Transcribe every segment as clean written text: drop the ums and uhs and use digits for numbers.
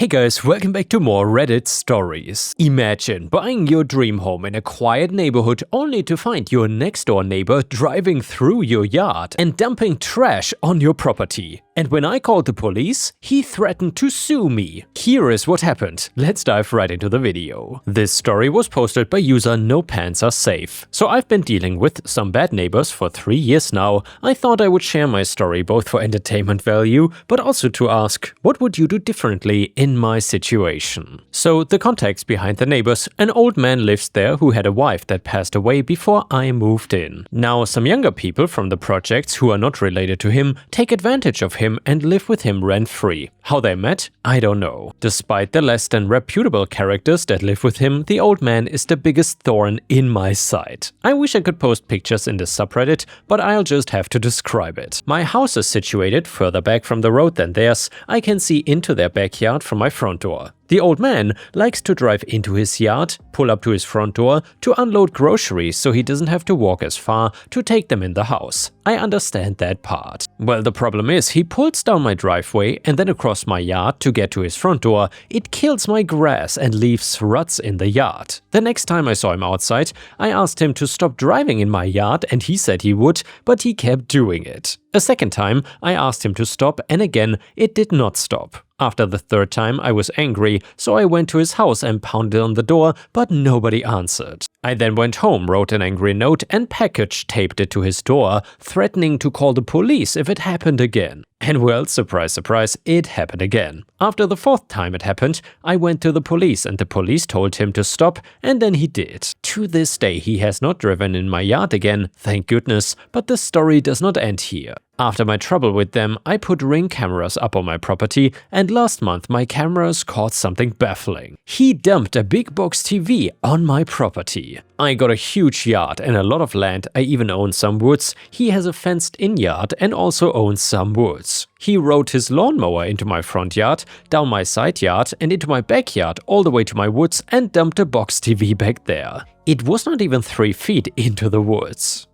Hey guys, welcome back to more Reddit stories. Imagine buying your dream home in a quiet neighborhood only to find your next door neighbor driving through your yard and dumping trash on your property. And when I called the police, he threatened to sue me. Here is what happened. Let's dive right into the video. This story was posted by user No Pants Are Safe. So I've been dealing with some bad neighbors for 3 years now. I thought I would share my story both for entertainment value, but also to ask, what would you do differently in my situation? So the context behind the neighbors: an old man lives there who had a wife that passed away before I moved in. Now some younger people from the projects who are not related to him take advantage of him and live with him rent-free. How they met? I don't know. Despite the less than reputable characters that live with him, the old man is the biggest thorn in my side. I wish I could post pictures in the subreddit, but I'll just have to describe it. My house is situated further back from the road than theirs. I can see into their backyard from my front door. The old man likes to drive into his yard, pull up to his front door to unload groceries so he doesn't have to walk as far to take them in the house. I understand that part. Well, the problem is he pulls down my driveway and then across my yard to get to his front door. It kills my grass and leaves ruts in the yard. The next time I saw him outside, I asked him to stop driving in my yard and he said he would, but he kept doing it. A second time, I asked him to stop and again, it did not stop. After the third time, I was angry, so I went to his house and pounded on the door, but nobody answered. I then went home, wrote an angry note and package taped it to his door, threatening to call the police if it happened again. And well, surprise, surprise, it happened again. After the fourth time it happened, I went to the police and the police told him to stop, and then he did. To this day, he has not driven in my yard again, thank goodness, but the story does not end here. After my trouble with them, I put Ring cameras up on my property, and last month my cameras caught something baffling. He dumped a big box TV on my property. I got a huge yard and a lot of land. I even own some woods. He has a fenced-in yard and also owns some woods. He rode his lawnmower into my front yard, down my side yard and into my backyard all the way to my woods and dumped a box TV back there. It was not even 3 feet into the woods.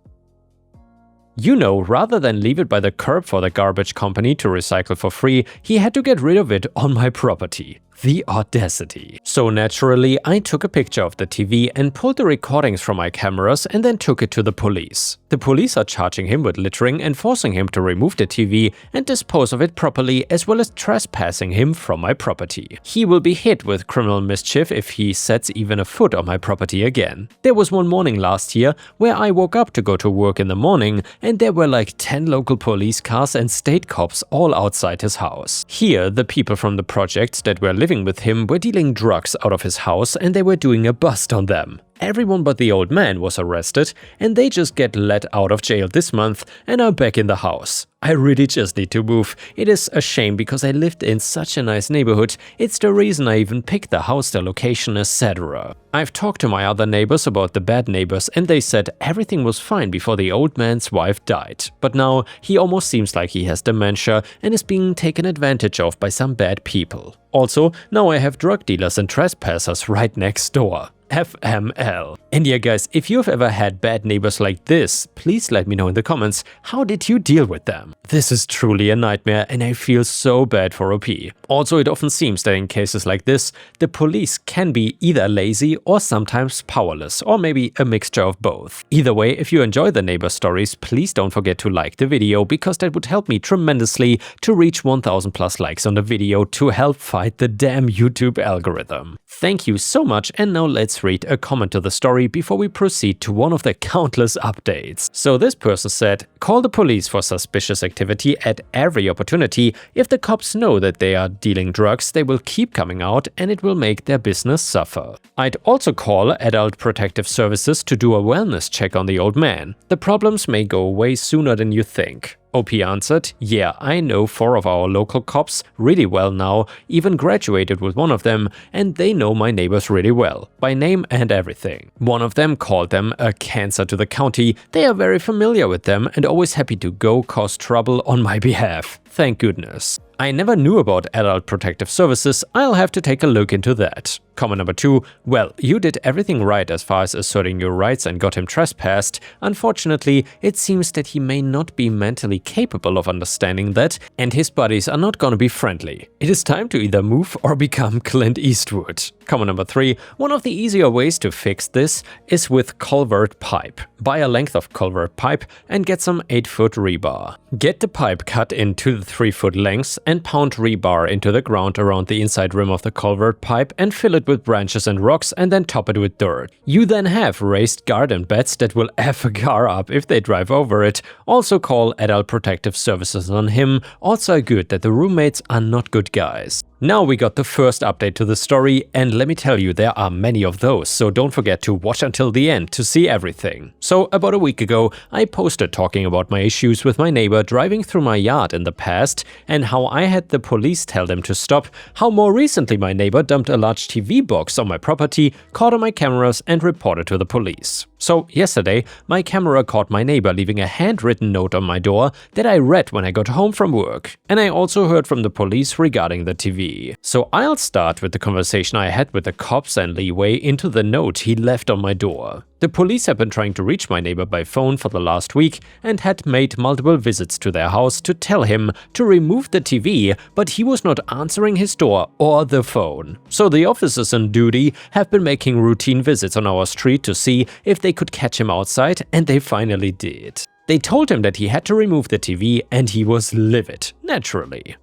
You know, rather than leave it by the curb for the garbage company to recycle for free, he had to get rid of it on my property. The audacity. So naturally, I took a picture of the TV and pulled the recordings from my cameras and then took it to the police. The police are charging him with littering and forcing him to remove the TV and dispose of it properly, as well as trespassing him from my property. He will be hit with criminal mischief if he sets even a foot on my property again. There was one morning last year where I woke up to go to work in the morning and there were like 10 local police cars and state cops all outside his house. Here, the people from the projects that were living with him were dealing drugs out of his house and they were doing a bust on them. Everyone but the old man was arrested and they just get let out of jail this month and are back in the house. I really just need to move. It is a shame because I lived in such a nice neighborhood. It's the reason I even picked the house, the location, etc. I've talked to my other neighbors about the bad neighbors and they said everything was fine before the old man's wife died. But now he almost seems like he has dementia and is being taken advantage of by some bad people. Also, now I have drug dealers and trespassers right next door. FML. And yeah guys, if you've ever had bad neighbors like this, please let me know in the comments, how did you deal with them? This is truly a nightmare and I feel so bad for OP. Also, it often seems that in cases like this, the police can be either lazy or sometimes powerless, or maybe a mixture of both. Either way, if you enjoy the neighbor stories, please don't forget to like the video because that would help me tremendously to reach 1000 plus likes on the video to help fight the damn YouTube algorithm. Thank you so much, and now let's read a comment to the story before we proceed to one of the countless updates. So this person said, call the police for suspicious activity at every opportunity. If the cops know that they are dealing drugs, they will keep coming out and it will make their business suffer. I'd also call Adult Protective Services to do a wellness check on the old man. The problems may go away sooner than you think. OP answered, yeah, I know 4 of our local cops really well now, even graduated with one of them, and they know my neighbors really well, by name and everything. One of them called them a cancer to the county. They are very familiar with them and always happy to go cause trouble on my behalf. Thank goodness. I never knew about Adult Protective Services. I'll have to take a look into that. Comment number 2, well, you did everything right as far as asserting your rights and got him trespassed. Unfortunately, it seems that he may not be mentally capable of understanding that, and his buddies are not gonna be friendly. It is time to either move or become Clint Eastwood. Comment number 3, one of the easier ways to fix this is with culvert pipe. Buy a length of culvert pipe and get some 8-foot rebar. Get the pipe cut into the 3-foot lengths and pound rebar into the ground around the inside rim of the culvert pipe and fill it with branches and rocks and then top it with dirt. You then have raised garden beds that will F a car up if they drive over it. Also call adult protective services on him. Also good that the roommates are not good guys. Now we got the first update to the story, and let me tell you, there are many of those, so don't forget to watch until the end to see everything. So about a week ago, I posted talking about my issues with my neighbor driving through my yard in the past, and how I had the police tell them to stop, how more recently my neighbor dumped a large TV box on my property, caught on my cameras and reported to the police. So yesterday, my camera caught my neighbor leaving a handwritten note on my door that I read when I got home from work, and I also heard from the police regarding the TV. So I'll start with the conversation I had with the cops and leeway into the note he left on my door. The police have been trying to reach my neighbor by phone for the last week and had made multiple visits to their house to tell him to remove the TV, but he was not answering his door or the phone. So the officers on duty have been making routine visits on our street to see if they could catch him outside, and they finally did. They told him that he had to remove the TV and he was livid, naturally.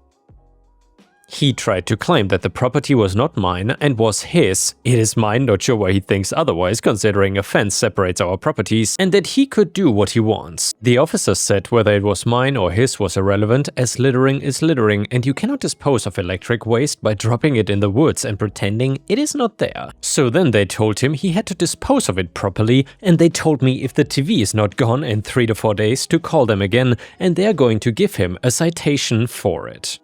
He tried to claim that the property was not mine and was his. It is mine, not sure why he thinks otherwise considering a fence separates our properties, and that he could do what he wants. The officer said whether it was mine or his was irrelevant, as littering is littering and you cannot dispose of electric waste by dropping it in the woods and pretending it is not there. So then they told him he had to dispose of it properly, and they told me if the TV is not gone in 3 to 4 days to call them again, and they are going to give him a citation for it.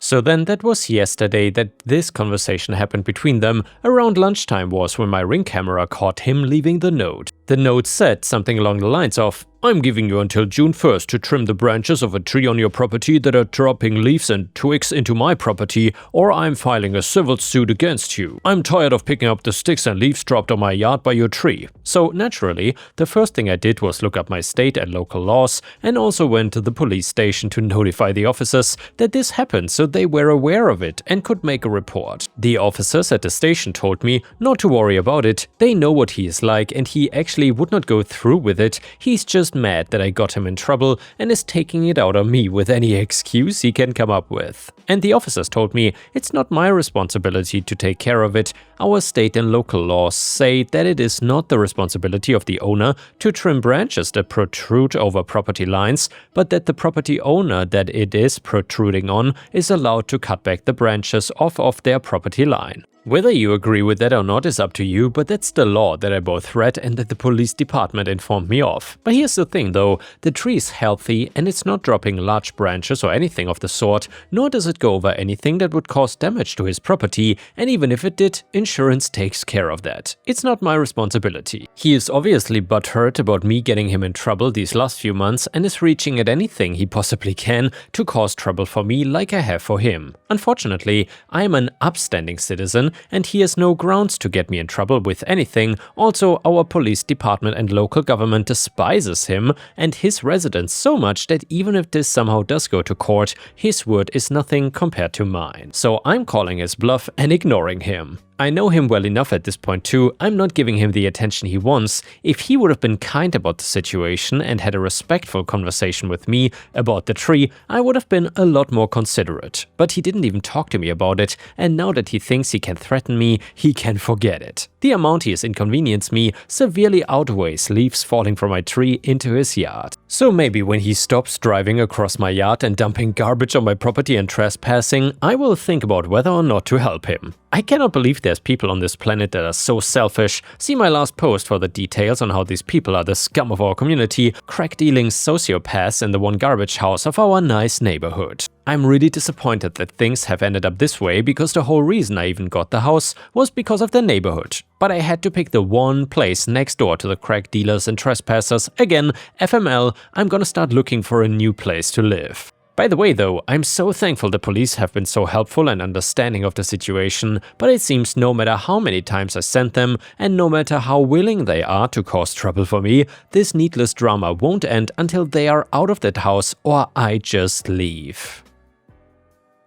So then that was yesterday that this conversation happened between them. Around lunchtime was when my Ring camera caught him leaving the note. The note said something along the lines of, I'm giving you until June 1st to trim the branches of a tree on your property that are dropping leaves and twigs into my property, or I'm filing a civil suit against you. I'm tired of picking up the sticks and leaves dropped on my yard by your tree. So naturally, the first thing I did was look up my state and local laws, and also went to the police station to notify the officers that this happened so they were aware of it and could make a report. The officers at the station told me not to worry about it, they know what he is like and he actually would not go through with it, he's just mad that I got him in trouble and is taking it out on me with any excuse he can come up with. And the officers told me it's not my responsibility to take care of it. Our state and local laws say that it is not the responsibility of the owner to trim branches that protrude over property lines, but that the property owner that it is protruding on is allowed to cut back the branches off of their property line. Whether you agree with that or not is up to you, but that's the law that I both read and that the police department informed me of. But here's the thing though, the tree is healthy and it's not dropping large branches or anything of the sort, nor does it go over anything that would cause damage to his property, and even if it did, insurance takes care of that. It's not my responsibility. He is obviously butthurt about me getting him in trouble these last few months and is reaching at anything he possibly can to cause trouble for me like I have for him. Unfortunately, I am an upstanding citizen and he has no grounds to get me in trouble with anything. Also, our police department and local government despises him and his residents so much that even if this somehow does go to court, his word is nothing compared to mine. So I'm calling his bluff and ignoring him. I know him well enough at this point too, I'm not giving him the attention he wants. If he would have been kind about the situation and had a respectful conversation with me about the tree, I would have been a lot more considerate. But he didn't even talk to me about it, and now that he thinks he can threaten me, he can forget it. The amount he has inconvenienced me severely outweighs leaves falling from my tree into his yard. So maybe when he stops driving across my yard and dumping garbage on my property and trespassing, I will think about whether or not to help him. I cannot believe there's people on this planet that are so selfish. See my last post for the details on how these people are the scum of our community, crack-dealing sociopaths in the one garbage house of our nice neighborhood. I'm really disappointed that things have ended up this way, because the whole reason I even got the house was because of the neighborhood. But I had to pick the one place next door to the crack dealers and trespassers. Again, FML, I'm gonna start looking for a new place to live. By the way though, I'm so thankful the police have been so helpful and understanding of the situation, but it seems no matter how many times I send them, and no matter how willing they are to cause trouble for me, this needless drama won't end until they are out of that house or I just leave.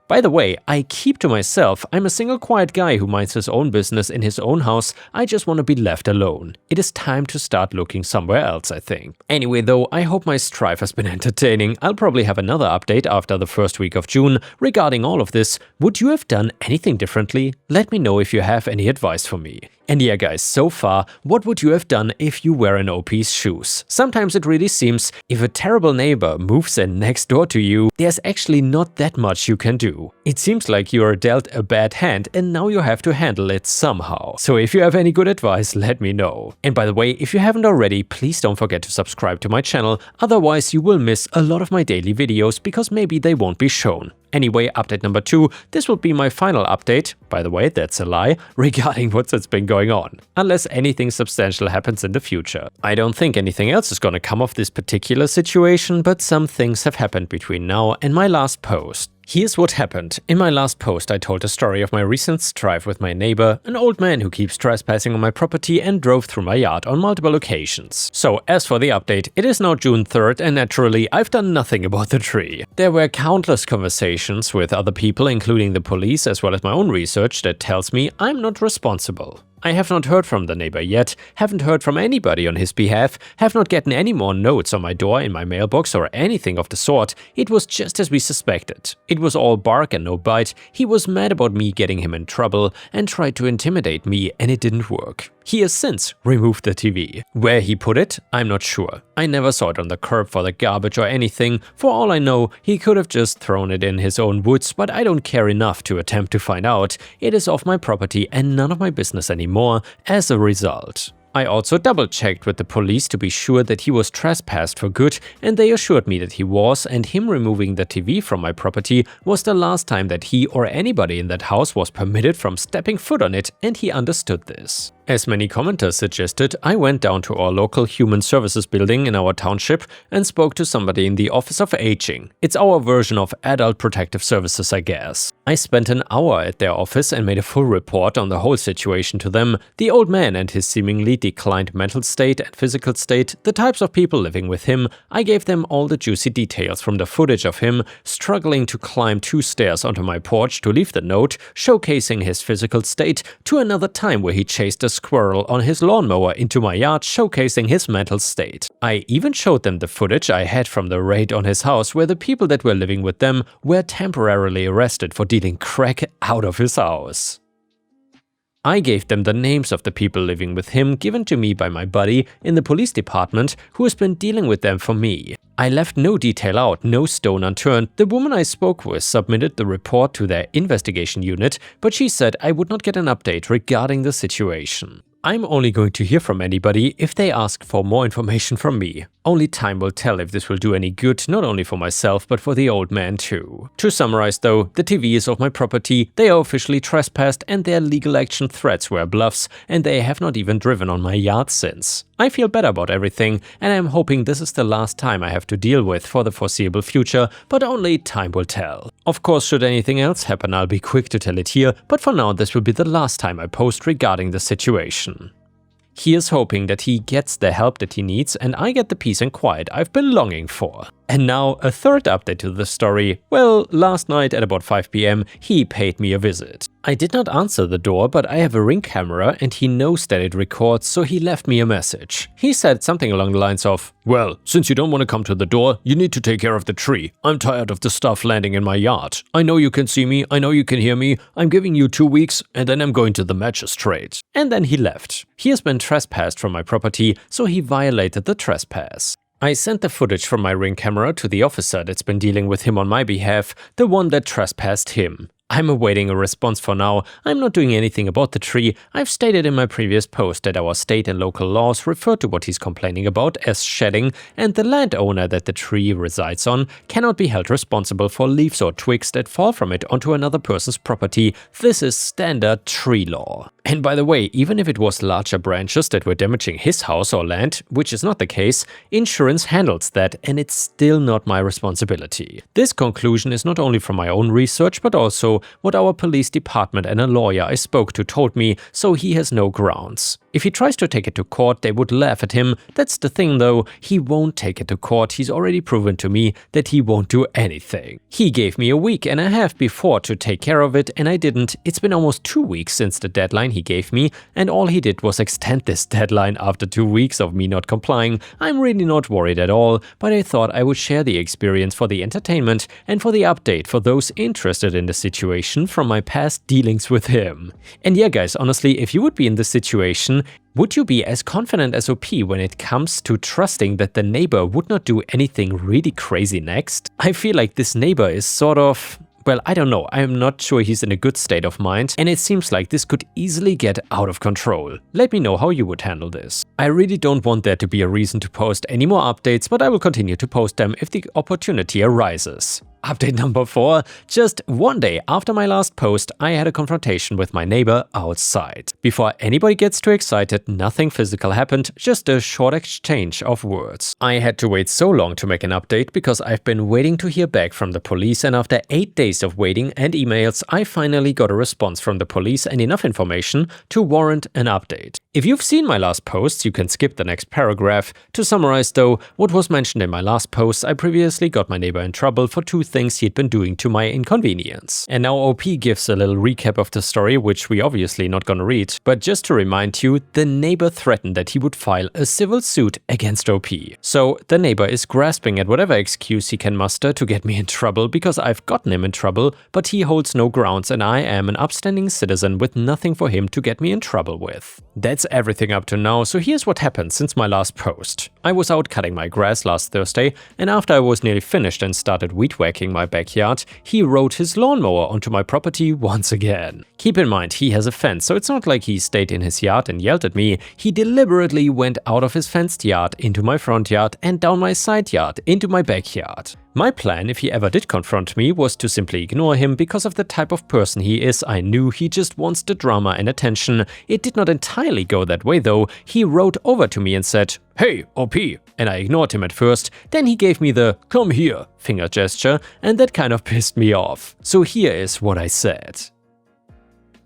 By the way, I keep to myself. I'm a single quiet guy who minds his own business in his own house. I just want to be left alone. It is time to start looking somewhere else, I think. Anyway though, I hope my strife has been entertaining. I'll probably have another update after the first week of June regarding all of this. Would you have done anything differently? Let me know if you have any advice for me. And yeah guys, so far, what would you have done if you were in OP's shoes? Sometimes it really seems if a terrible neighbor moves in next door to you, there's actually not that much you can do. It seems like you are dealt a bad hand and now you have to handle it somehow. So if you have any good advice, let me know. And by the way, if you haven't already, please don't forget to subscribe to my channel, otherwise you will miss a lot of my daily videos because maybe they won't be shown. Anyway, update number 2, this will be my final update, by the way, that's a lie, regarding what's been going on, unless anything substantial happens in the future. I don't think anything else is gonna come of this particular situation, but some things have happened between now and my last post. Here's what happened. In my last post, I told a story of my recent strife with my neighbor, an old man who keeps trespassing on my property and drove through my yard on multiple occasions. So as for the update, it is now June 3rd and naturally I've done nothing about the tree. There were countless conversations with other people, including the police, as well as my own research that tells me I'm not responsible. I have not heard from the neighbor yet, haven't heard from anybody on his behalf, have not gotten any more notes on my door, in my mailbox or anything of the sort. It was just as we suspected. It was all bark and no bite. He was mad about me getting him in trouble and tried to intimidate me, and it didn't work. He has since removed the TV. Where he put it, I'm not sure. I never saw it on the curb for the garbage or anything. For all I know, he could have just thrown it in his own woods, but I don't care enough to attempt to find out. It is off my property and none of my business anymore as a result. I also double-checked with the police to be sure that he was trespassed for good, and they assured me that he was, and him removing the TV from my property was the last time that he or anybody in that house was permitted from stepping foot on it, and he understood this. As many commenters suggested, I went down to our local human services building in our township and spoke to somebody in the Office of Aging. It's our version of Adult Protective Services, I guess. I spent an hour at their office and made a full report on the whole situation to them, the old man and his seemingly declined mental state and physical state, the types of people living with him. I gave them all the juicy details from the footage of him struggling to climb 2 stairs onto my porch to leave the note, showcasing his physical state, to another time where he chased a squirrel on his lawnmower into my yard, showcasing his mental state. I even showed them the footage I had from the raid on his house where the people that were living with them were temporarily arrested for dealing crack out of his house. I gave them the names of the people living with him given to me by my buddy in the police department who has been dealing with them for me. I left no detail out, no stone unturned. The woman I spoke with submitted the report to their investigation unit, but she said I would not get an update regarding the situation. I'm only going to hear from anybody if they ask for more information from me. Only time will tell if this will do any good, not only for myself but for the old man too. To summarize though, the TV is off my property, they are officially trespassed and their legal action threats were bluffs, and they have not even driven on my yard since. I feel better about everything, and I'm hoping this is the last time I have to deal with for the foreseeable future, but only time will tell. Of course, should anything else happen, I'll be quick to tell it here, but for now this will be the last time I post regarding the situation. He is hoping that he gets the help that he needs and I get the peace and quiet I've been longing for. And now a third update to the story. Well, last night at about 5 PM, he paid me a visit. I did not answer the door, but I have a Ring camera and he knows that it records, so he left me a message. He said something along the lines of, "Well, since you don't want to come to the door, you need to take care of the tree. I'm tired of the stuff landing in my yard. I know you can see me, I know you can hear me. I'm giving you 2 weeks and then I'm going to the magistrate." And then he left. He has been trespassed from my property, so he violated the trespass. I sent the footage from my Ring camera to the officer that's been dealing with him on my behalf, the one that trespassed him. I'm awaiting a response for now. I'm not doing anything about the tree. I've stated in my previous post that our state and local laws refer to what he's complaining about as shedding, and the landowner that the tree resides on cannot be held responsible for leaves or twigs that fall from it onto another person's property. This is standard tree law. And by the way, even if it was larger branches that were damaging his house or land, which is not the case, insurance handles that and it's still not my responsibility. This conclusion is not only from my own research, but also what our police department and a lawyer I spoke to told me, so he has no grounds. If he tries to take it to court, they would laugh at him. That's the thing though, he won't take it to court. He's already proven to me that he won't do anything. He gave me a week and a half before to take care of it and I didn't. It's been almost 2 weeks since the deadline he gave me and all he did was extend this deadline after 2 weeks of me not complying. I'm really not worried at all, but I thought I would share the experience for the entertainment and for the update for those interested in the situation from my past dealings with him. And yeah guys, honestly, if you would be in this situation, would you be as confident as OP when it comes to trusting that the neighbor would not do anything really crazy next? I feel like this neighbor is sort of… well, I don't know, I'm not sure he's in a good state of mind and it seems like this could easily get out of control. Let me know how you would handle this. I really don't want there to be a reason to post any more updates, but I will continue to post them if the opportunity arises. Update number 4. Just one day after my last post, I had a confrontation with my neighbor outside. Before anybody gets too excited, nothing physical happened, just a short exchange of words. I had to wait so long to make an update because I've been waiting to hear back from the police, and after 8 days of waiting and emails, I finally got a response from the police and enough information to warrant an update. If you've seen my last posts, you can skip the next paragraph. To summarize though, what was mentioned in my last post, I previously got my neighbor in trouble for 2 things he'd been doing to my inconvenience. And now OP gives a little recap of the story, which we obviously not gonna read, but just to remind you, the neighbor threatened that he would file a civil suit against OP. So the neighbor is grasping at whatever excuse he can muster to get me in trouble because I've gotten him in trouble, but he holds no grounds and I am an upstanding citizen with nothing for him to get me in trouble with. That's everything up to now, so here's what happened since my last post. I was out cutting my grass last Thursday, and after I was nearly finished and started weed whacking my backyard, he rode his lawnmower onto my property once again. Keep in mind, he has a fence, so it's not like he stayed in his yard and yelled at me. He deliberately went out of his fenced yard into my front yard and down my side yard into my backyard. My plan, if he ever did confront me, was to simply ignore him because of the type of person he is. I knew he just wants the drama and attention. It did not entirely go that way though. He rode over to me and said, "Hey, OP," and I ignored him at first. Then he gave me the "come here" finger gesture and that kind of pissed me off. So here is what I said.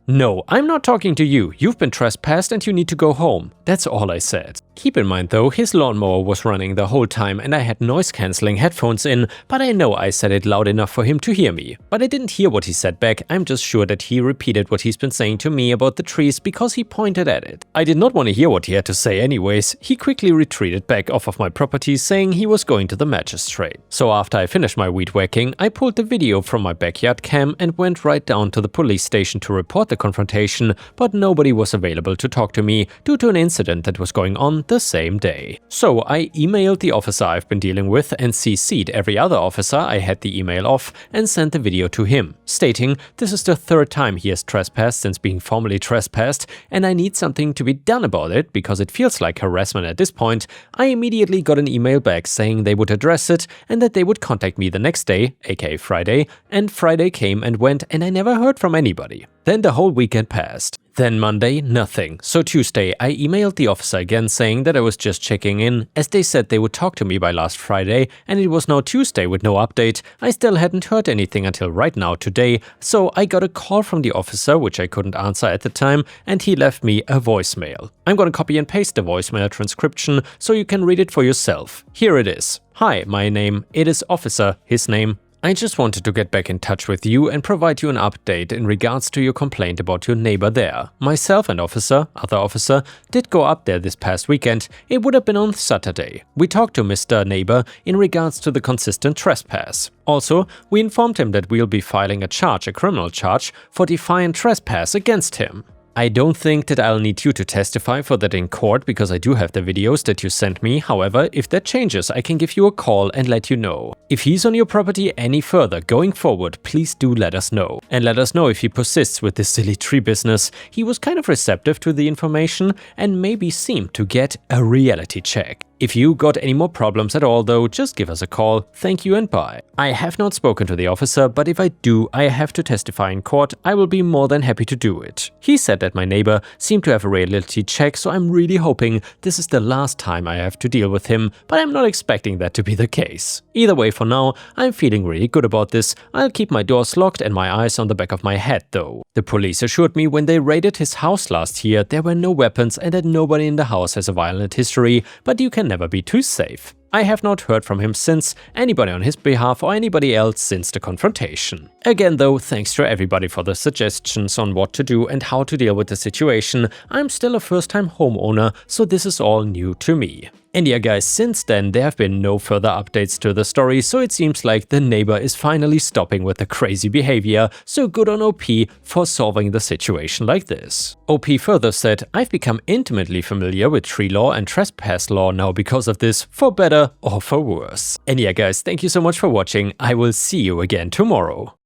"No, I'm not talking to you. You've been trespassed and you need to go home." That's all I said. Keep in mind though, his lawnmower was running the whole time and I had noise-cancelling headphones in, but I know I said it loud enough for him to hear me. But I didn't hear what he said back. I'm just sure that he repeated what he's been saying to me about the trees because he pointed at it. I did not want to hear what he had to say anyways. He quickly retreated back off of my property, saying he was going to the magistrate. So after I finished my weed whacking, I pulled the video from my backyard cam and went right down to the police station to report the confrontation, but nobody was available to talk to me due to an incident that was going on the same day. So I emailed the officer I've been dealing with and CC'd every other officer I had the email off and sent the video to him, stating this is the 3rd time he has trespassed since being formally trespassed and I need something to be done about it because it feels like harassment at this point. I immediately got an email back saying they would address it and that they would contact me the next day, aka Friday, and Friday came and went and I never heard from anybody. Then the whole weekend passed. Then Monday, nothing. So Tuesday, I emailed the officer again saying that I was just checking in, as they said they would talk to me by last Friday, and it was now Tuesday with no update. I still hadn't heard anything until right now today, so I got a call from the officer, which I couldn't answer at the time, and he left me a voicemail. I'm gonna copy and paste the voicemail transcription so you can read it for yourself. Here it is. "Hi, my name, it is Officer, his name. I just wanted to get back in touch with you and provide you an update in regards to your complaint about your neighbor there. Myself and other officer, did go up there this past weekend. It would have been on Saturday. We talked to Mr. Neighbor in regards to the consistent trespass. Also, we informed him that we'll be filing a criminal charge for defiant trespass against him. I don't think that I'll need you to testify for that in court because I do have the videos that you sent me. However, if that changes, I can give you a call and let you know. If he's on your property any further going forward, please do let us know. And let us know if he persists with this silly tree business. He was kind of receptive to the information and maybe seemed to get a reality check. If you got any more problems at all though, just give us a call. Thank you and bye. I have not spoken to the officer, but if I do, I have to testify in court, I will be more than happy to do it. He said that my neighbor seemed to have a reality check, so I'm really hoping this is the last time I have to deal with him, but I'm not expecting that to be the case. Either way, for now, I'm feeling really good about this. I'll keep my doors locked and my eyes on the back of my head though. The police assured me when they raided his house last year there were no weapons and that nobody in the house has a violent history, but you can never be too safe. I have not heard from him since, anybody on his behalf or anybody else since the confrontation. Again though, thanks to everybody for the suggestions on what to do and how to deal with the situation. I'm still a first-time homeowner, so this is all new to me. And yeah guys, since then there have been no further updates to the story, so it seems like the neighbor is finally stopping with the crazy behavior, so good on OP for solving the situation like this. OP further said, I've become intimately familiar with tree law and trespass law now because of this, for better or for worse. And yeah guys, thank you so much for watching, I will see you again tomorrow.